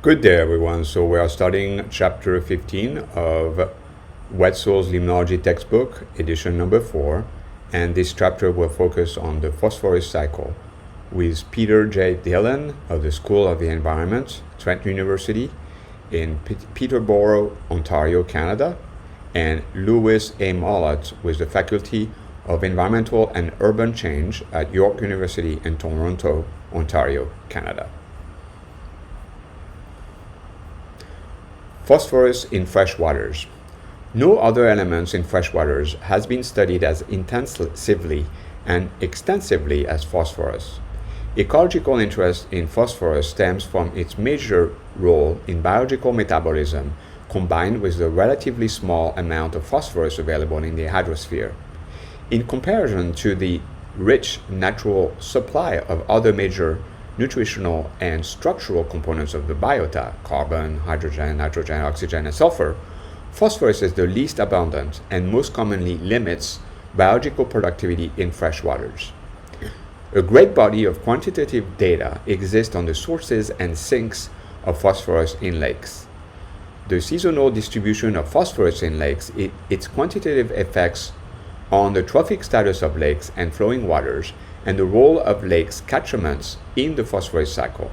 Good day, everyone. So we are starting chapter 15 of Wetzel's Limnology textbook, edition number 4, and this chapter will focus on the phosphorus cycle with Peter J. Dillon of the School of the Environment, Trent University in Peterborough, Ontario, Canada, and Louis A. Mollett with the Faculty of Environmental and Urban Change at York University in Toronto, Ontario, Canada. Phosphorus in freshwaters. No other elements in freshwaters has been studied as intensively and extensively as phosphorus. Ecological interest in phosphorus stems from its major role in biological metabolism combined with the relatively small amount of phosphorus available in the hydrosphere. In comparison to the rich natural supply of other major nutritional and structural components of the biota, carbon, hydrogen, nitrogen, oxygen, and sulfur, phosphorus is the least abundant and most commonly limits biological productivity in freshwaters. A great body of quantitative data exists on the sources and sinks of phosphorus in lakes. The seasonal distribution of phosphorus in lakes, its quantitative effects on the trophic status of lakes and flowing waters, and the role of lakes catchments in the phosphorus cycle.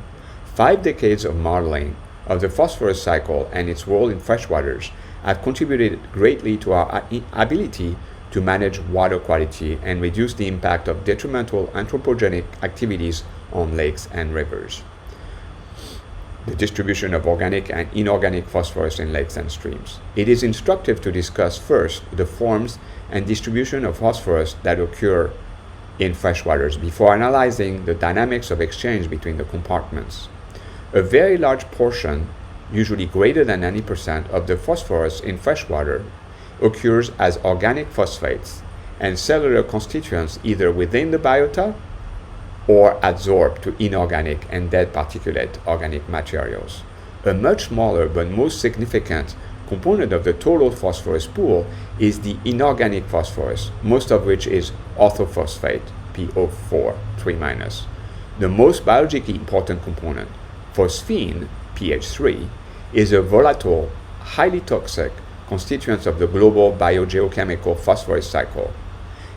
5 decades of modeling of the phosphorus cycle and its role in freshwaters have contributed greatly to our ability to manage water quality and reduce the impact of detrimental anthropogenic activities on lakes and rivers. The distribution of organic and inorganic phosphorus in lakes and streams. It is instructive to discuss first the forms and distribution of phosphorus that occur in freshwaters before analyzing the dynamics of exchange between the compartments. A very large portion, usually greater than 90% of the phosphorus in freshwater, occurs as organic phosphates and cellular constituents either within the biota or adsorbed to inorganic and dead particulate organic materials. A much smaller but most significant component of the total phosphorus pool is the inorganic phosphorus, most of which is orthophosphate, PO4, 3-. The most biologically important component, phosphine, PH3, is a volatile, highly toxic constituent of the global biogeochemical phosphorus cycle.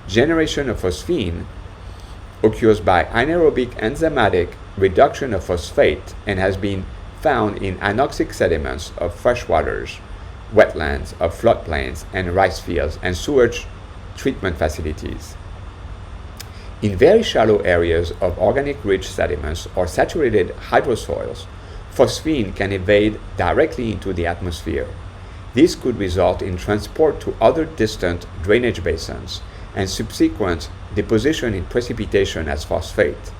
Generation of phosphine occurs by anaerobic enzymatic reduction of phosphate and has been found in anoxic sediments of freshwaters, wetlands of floodplains and rice fields and sewage treatment facilities. In very shallow areas of organic-rich sediments or saturated hydrosoils, phosphine can evade directly into the atmosphere. This could result in transport to other distant drainage basins and subsequent deposition in precipitation as phosphate.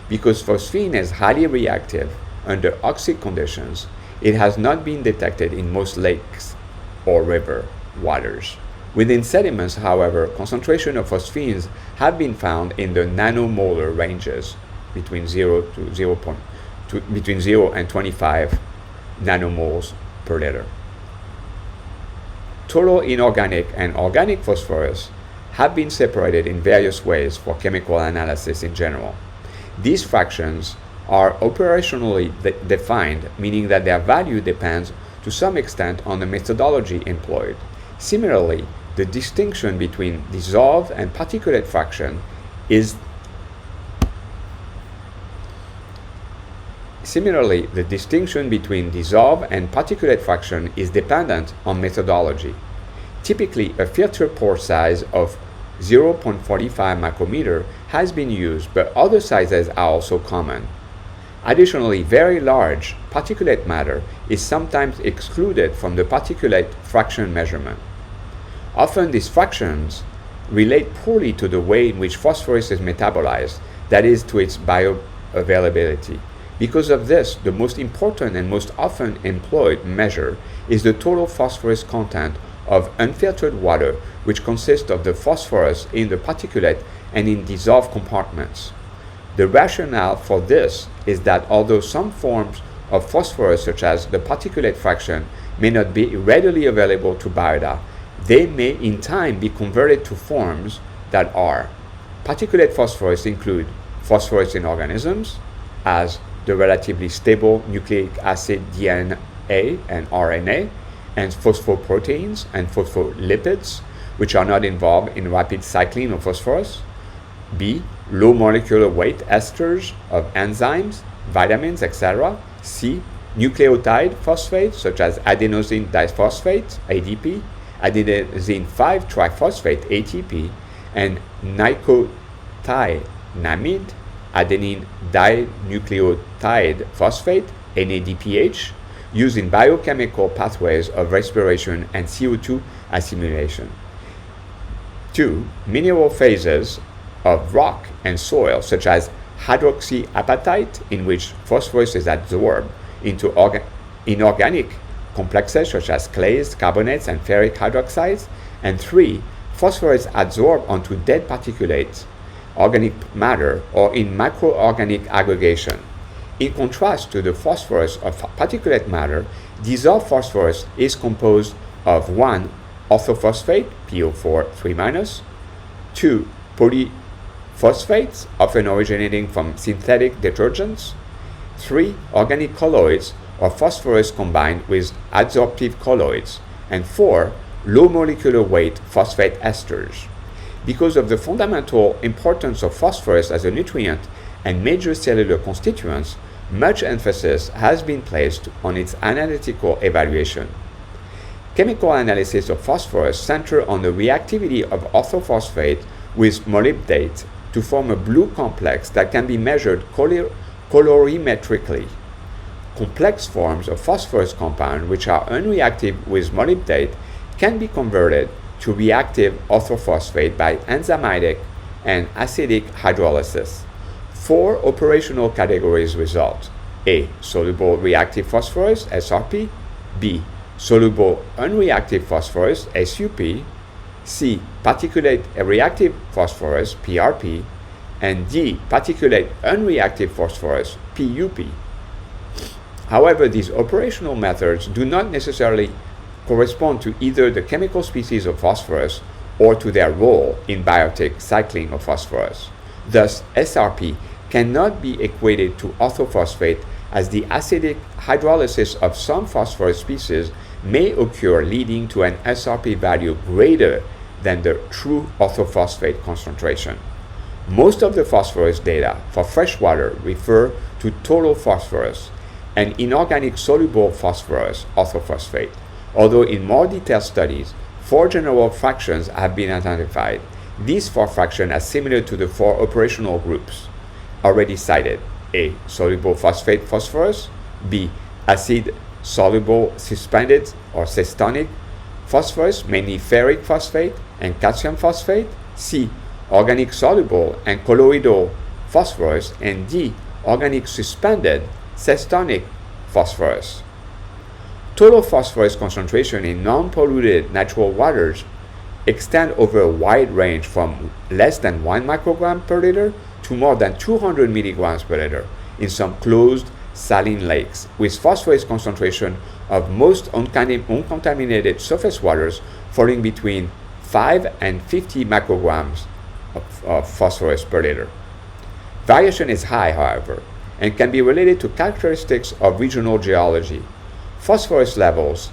Because phosphine is highly reactive under oxic conditions, it has not been detected in most lakes or river waters. Within sediments, however, concentration of phosphines have been found in the nanomolar ranges between 0 and 25 nanomoles per liter. Total inorganic and organic phosphorus have been separated in various ways for chemical analysis in general. These fractions are operationally defined, meaning that their value depends to some extent on the methodology employed. Similarly, the distinction between dissolved and particulate fraction is dependent on methodology. Typically, a filter pore size of 0.45 micrometer has been used, but other sizes are also common. Additionally, very large particulate matter is sometimes excluded from the particulate fraction measurement. Often these fractions relate poorly to the way in which phosphorus is metabolized, that is, to its bioavailability. Because of this, the most important and most often employed measure is the total phosphorus content of unfiltered water, which consists of the phosphorus in the particulate and in dissolved compartments. The rationale for this is that although some forms of phosphorus, such as the particulate fraction, may not be readily available to biota, they may in time be converted to forms that are. Particulate phosphorus include phosphorus in organisms, as the relatively stable nucleic acid DNA and RNA, and phosphoproteins and phospholipids, which are not involved in rapid cycling of phosphorus. B. Low molecular weight esters of enzymes, vitamins, etc. C. Nucleotide phosphates such as adenosine diphosphate, ADP, adenosine 5-triphosphate, ATP, and nicotinamide, adenine dinucleotide phosphate, NADPH, used in biochemical pathways of respiration and CO2 assimilation. 2. Mineral phases of rock and soil, such as hydroxyapatite, in which phosphorus is absorbed into inorganic complexes such as clays, carbonates, and ferric hydroxides. And 3. Phosphorus adsorbed onto dead particulates, organic matter, or in microorganic aggregation. In contrast to the phosphorus of particulate matter, dissolved phosphorus is composed of 1. Orthophosphate, PO4 3-, 2. Polyphosphates, often originating from synthetic detergents, 3. Organic colloids, or phosphorus combined with adsorptive colloids, and 4. Low molecular weight phosphate esters. Because of the fundamental importance of phosphorus as a nutrient and major cellular constituents, much emphasis has been placed on its analytical evaluation. Chemical analysis of phosphorus center on the reactivity of orthophosphate with molybdate to form a blue complex that can be measured colorimetrically. Complex forms of phosphorus compound which are unreactive with molybdate can be converted to reactive orthophosphate by enzymatic and acidic hydrolysis. 4 operational categories result: A. Soluble reactive phosphorus, SRP. B. Soluble unreactive phosphorus, SUP. C. Particulate reactive phosphorus, PRP. And D. Particulate unreactive phosphorus, PUP. However, these operational methods do not necessarily correspond to either the chemical species of phosphorus or to their role in biotic cycling of phosphorus. Thus, SRP cannot be equated to orthophosphate, as the acidic hydrolysis of some phosphorus species may occur, leading to an SRP value greater than the true orthophosphate concentration. Most of the phosphorus data for freshwater refer to total phosphorus and inorganic soluble phosphorus, orthophosphate, although in more detailed studies, 4 general fractions have been identified. These 4 fractions are similar to the 4 operational groups already cited: A. Soluble phosphate phosphorus. B. Acid soluble suspended or cystonic phosphorus, mainly ferric phosphate and calcium phosphate. C. Organic soluble and colloidal phosphorus. And D. Organic suspended cystonic phosphorus. Total phosphorus concentration in non-polluted natural waters extend over a wide range from less than 1 microgram per liter to more than 200 milligrams per liter in some closed saline lakes, with phosphorus concentration of most uncontaminated surface waters falling between 5 and 50 micrograms of phosphorus per liter. Variation is high, however, and can be related to characteristics of regional geology. Phosphorus levels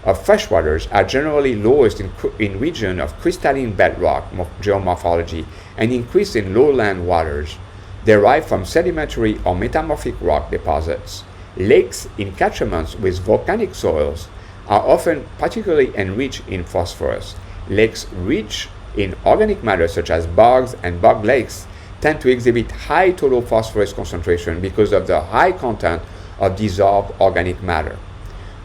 of freshwaters are generally lowest in regions of crystalline bedrock geomorphology and increase in lowland waters derived from sedimentary or metamorphic rock deposits. Lakes in catchments with volcanic soils are often particularly enriched in phosphorus. Lakes rich in organic matter such as bogs and bog lakes tend to exhibit high total phosphorus concentration because of the high content of dissolved organic matter.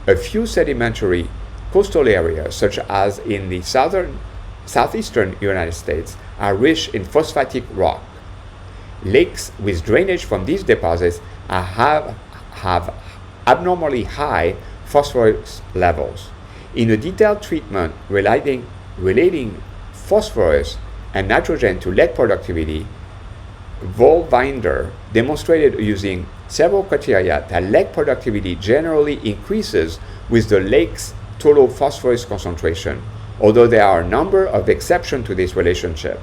A few sedimentary coastal areas, such as in the southeastern United States, are rich in phosphatic rock. Lakes with drainage from these deposits have abnormally high phosphorus levels. In a detailed treatment relating phosphorus and nitrogen to lake productivity, Volvinder demonstrated using several criteria that lake productivity generally increases with the lake's total phosphorus concentration, although there are a number of exceptions to this relationship.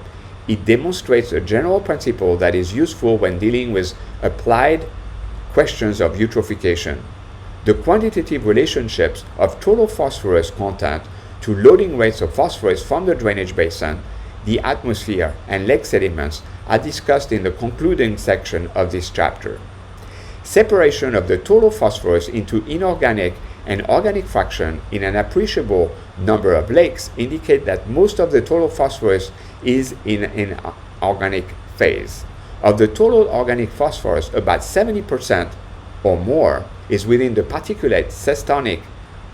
it demonstrates a general principle that is useful when dealing with applied questions of eutrophication. The quantitative relationships of total phosphorus content to loading rates of phosphorus from the drainage basin, the atmosphere, and lake sediments are discussed in the concluding section of this chapter. Separation of the total phosphorus into inorganic and organic fraction in an appreciable number of lakes indicate that most of the total phosphorus is in an organic phase. Of the total organic phosphorus, about 70% or more is within the particulate sestonic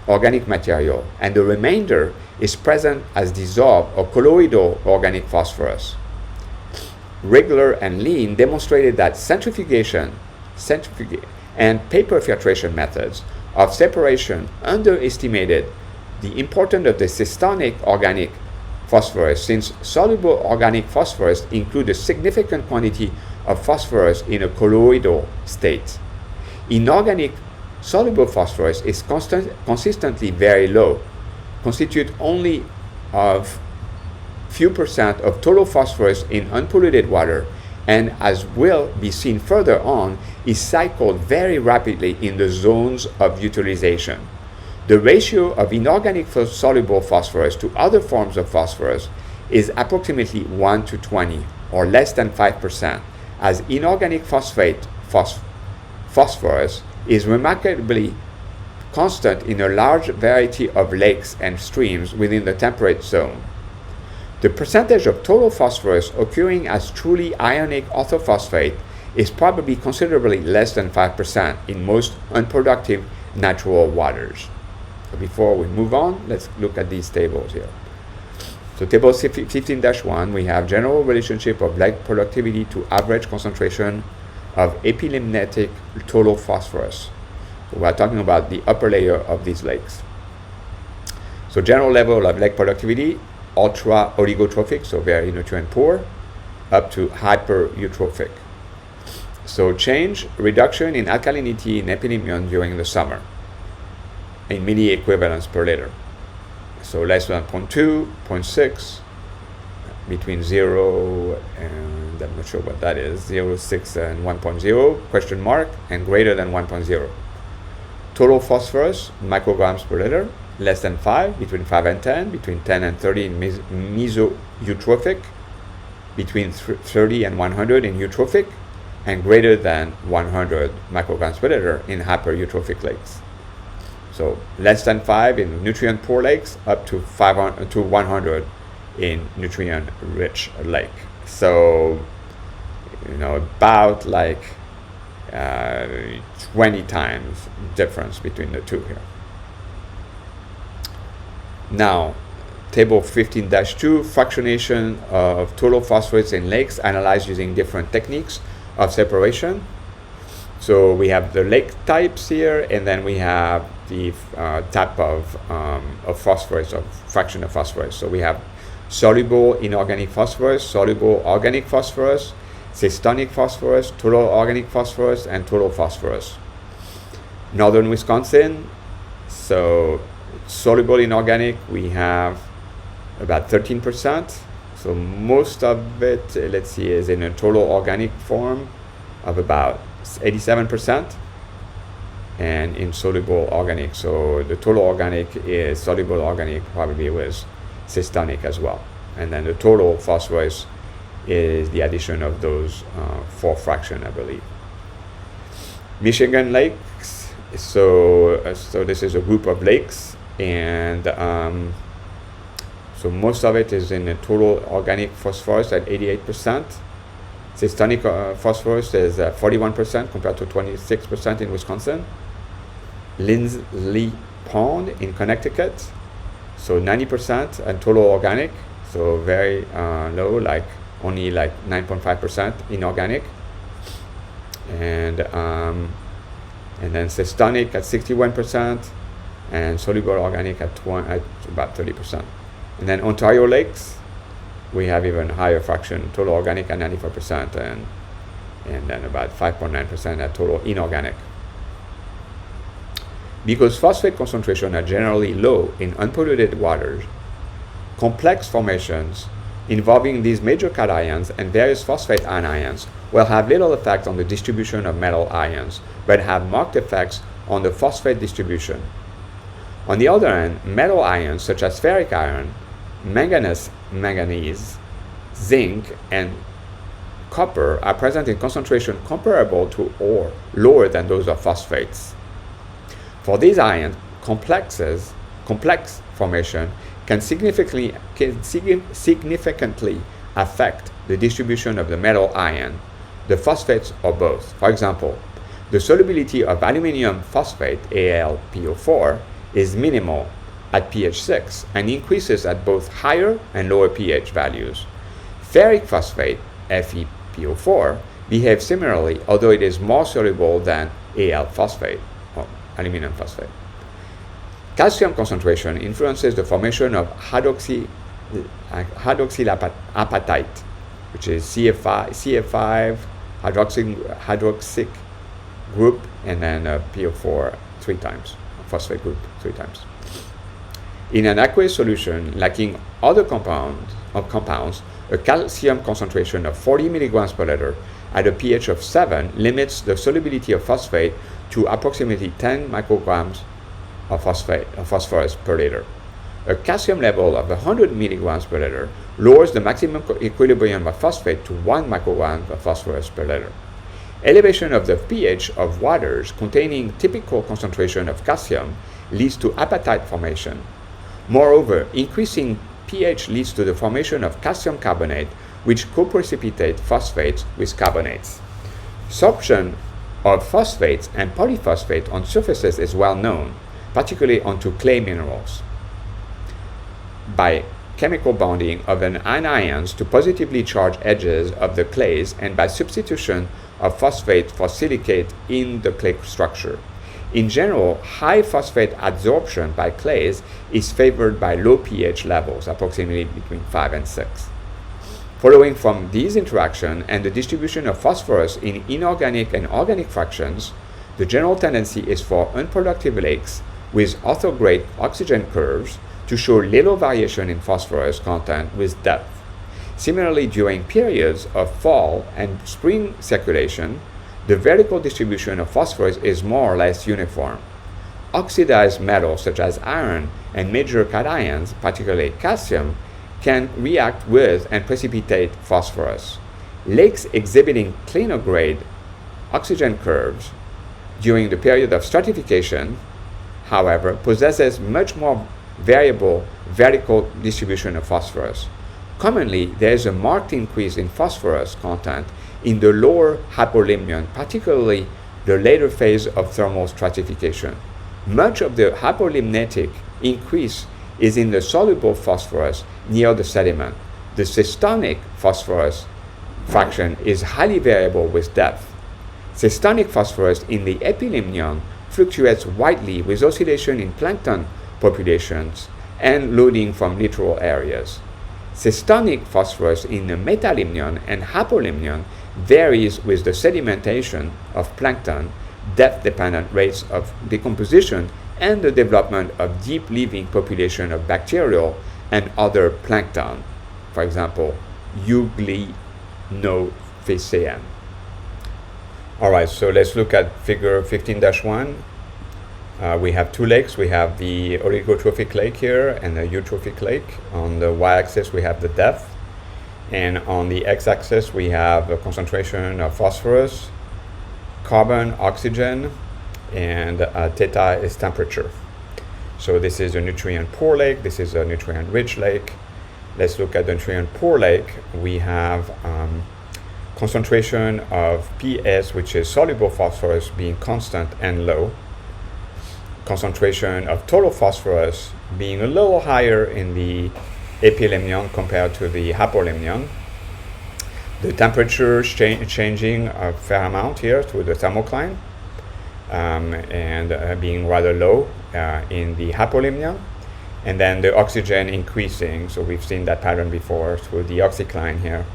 organic material, and the remainder is present as dissolved or colloidal organic phosphorus. Regular and Lean demonstrated that centrifugation and paper filtration methods of separation underestimated the importance of the sestonic organic phosphorus, since soluble organic phosphorus include a significant quantity of phosphorus in a colloidal state. Inorganic soluble phosphorus is consistently very low, constitute only of few percent of total phosphorus in unpolluted water, and as will be seen further on, is cycled very rapidly in the zones of utilization. The ratio of inorganic soluble phosphorus to other forms of phosphorus is approximately 1 to 20, or less than 5%, as inorganic phosphorus is remarkably constant in a large variety of lakes and streams within the temperate zone. The percentage of total phosphorus occurring as truly ionic orthophosphate is probably considerably less than 5% in most unproductive natural waters. So before we move on, let's look at these tables here. So table 15-1, we have general relationship of lake productivity to average concentration of epilimnetic total phosphorus. So we're talking about the upper layer of these lakes. So general level of lake productivity, ultra oligotrophic, so very nutrient poor, up to hyper eutrophic. So reduction in alkalinity in epilimion during the summer in milliequivalents per liter. So less than 0.2, 0.6, between 0 and I'm not sure what that is, 0.6 and 1.0, question mark, and greater than 1.0. Total phosphorus, micrograms per liter, less than 5, between 5 and 10, between 10 and 30 in mesoeutrophic, between 30 and 100 in eutrophic, and greater than 100 micrograms per liter in hypereutrophic lakes. So less than 5 in nutrient-poor lakes, up to 500 to 100 in nutrient-rich lake. So, about like 20 times difference between the two here. Now, table 15-2, fractionation of total phosphorus in lakes analyzed using different techniques of separation. So we have the lake types here, and then we have the type of phosphorus, or fraction of phosphorus. So we have soluble inorganic phosphorus, soluble organic phosphorus, cystonic phosphorus, total organic phosphorus, and total phosphorus. Northern Wisconsin, so soluble inorganic, we have about 13%. So most of it, let's see, is in a total organic form of about 87%, and insoluble organic. So the total organic is soluble organic, probably with cystonic as well. And then the total phosphorus is the addition of those 4 fractions, I believe. Michigan lakes, so this is a group of lakes, and so most of it is in a total organic phosphorus at 88%. Cystonic phosphorus is 41% compared to 26% in Wisconsin. Lindsley Pond in Connecticut, so 90%, and total organic, so very low, like only like 9.5% inorganic. And then cystonic at 61%, and soluble organic at about 30%. And then Ontario lakes, we have even higher fraction, total organic at 94%, and then about 5.9% at total inorganic. Because phosphate concentrations are generally low in unpolluted waters, complex formations involving these major cations and various phosphate anions will have little effect on the distribution of metal ions, but have marked effects on the phosphate distribution. On the other hand, metal ions such as ferric iron, manganese, zinc, and copper are present in concentration comparable to or lower than those of phosphates. For these ions, complex formation can significantly affect the distribution of the metal ion, the phosphates, or both. For example, the solubility of aluminium phosphate, AlPO4, is minimal at pH 6 and increases at both higher and lower pH values. Ferric phosphate, FePO4, behaves similarly, although it is more soluble than Al phosphate, or aluminum phosphate. Calcium concentration influences the formation of hydroxylapatite, which is CF5 hydroxic group, and then PO4 3 times, phosphate group 3 times. In an aqueous solution lacking other compounds, a calcium concentration of 40 milligrams per liter at a pH of 7 limits the solubility of phosphate to approximately 10 micrograms of phosphorus per liter. A calcium level of 100 milligrams per liter lowers the maximum equilibrium of phosphate to 1 microgram of phosphorus per liter. Elevation of the pH of waters containing typical concentration of calcium leads to apatite formation. Moreover, increasing pH leads to the formation of calcium carbonate, which co-precipitate phosphates with carbonates. Sorption of phosphates and polyphosphate on surfaces is well known, particularly onto clay minerals, by chemical bonding of an anions to positively charged edges of the clays and by substitution of phosphate for silicate in the clay structure. In general, high phosphate adsorption by clays is favored by low pH levels, approximately between 5 and 6. Following from these interactions and the distribution of phosphorus in inorganic and organic fractions, the general tendency is for unproductive lakes with orthograde oxygen curves to show little variation in phosphorus content with depth. Similarly, during periods of fall and spring circulation, the vertical distribution of phosphorus is more or less uniform. Oxidized metals such as iron and major cations, particularly calcium, can react with and precipitate phosphorus. Lakes exhibiting cleaner grade oxygen curves during the period of stratification, however, possesses much more variable vertical distribution of phosphorus. Commonly, there is a marked increase in phosphorus content in the lower hypolimnion, particularly the later phase of thermal stratification. Much of the hypolimnetic increase is in the soluble phosphorus near the sediment. The systonic phosphorus fraction is highly variable with depth. Systonic phosphorus in the epilimnion fluctuates widely with oscillation in plankton populations and loading from littoral areas. Systonic phosphorus in the metalimnion and hypolimnion varies with the sedimentation of plankton, depth-dependent rates of decomposition, and the development of deep living population of bacterial and other plankton, for example, Euglenoophycean. All right, so let's look at figure 15-1. We have two lakes. We have the oligotrophic lake here and the eutrophic lake. On the y-axis, we have the depth. And on the x-axis, we have a concentration of phosphorus, carbon, oxygen, and theta is temperature. So this is a nutrient-poor lake. This is a nutrient-rich lake. Let's look at the nutrient-poor lake. We have concentration of PS, which is soluble phosphorus, being constant and low. Concentration of total phosphorus being a little higher in the epilimnion compared to the hypolimnion. The temperature changing a fair amount here through the thermocline and being rather low in the hypolimnion. And then the oxygen increasing, so we've seen that pattern before through the oxycline here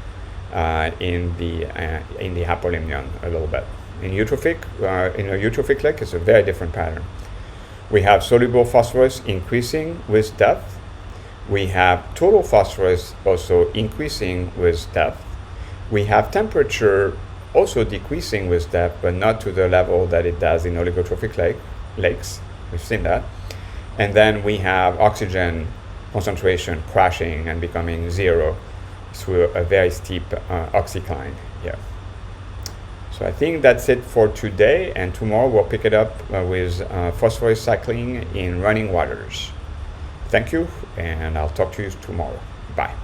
in the hypolimnion a little bit. In a eutrophic lake, it's a very different pattern. We have soluble phosphorus increasing with depth, We have total phosphorus also increasing with depth. We have temperature also decreasing with depth, but not to the level that it does in oligotrophic lakes. We've seen that. And then we have oxygen concentration crashing and becoming zero through a very steep oxycline here. So I think that's it for today, and tomorrow we'll pick it up with phosphorus cycling in running waters. Thank you, and I'll talk to you tomorrow. Bye.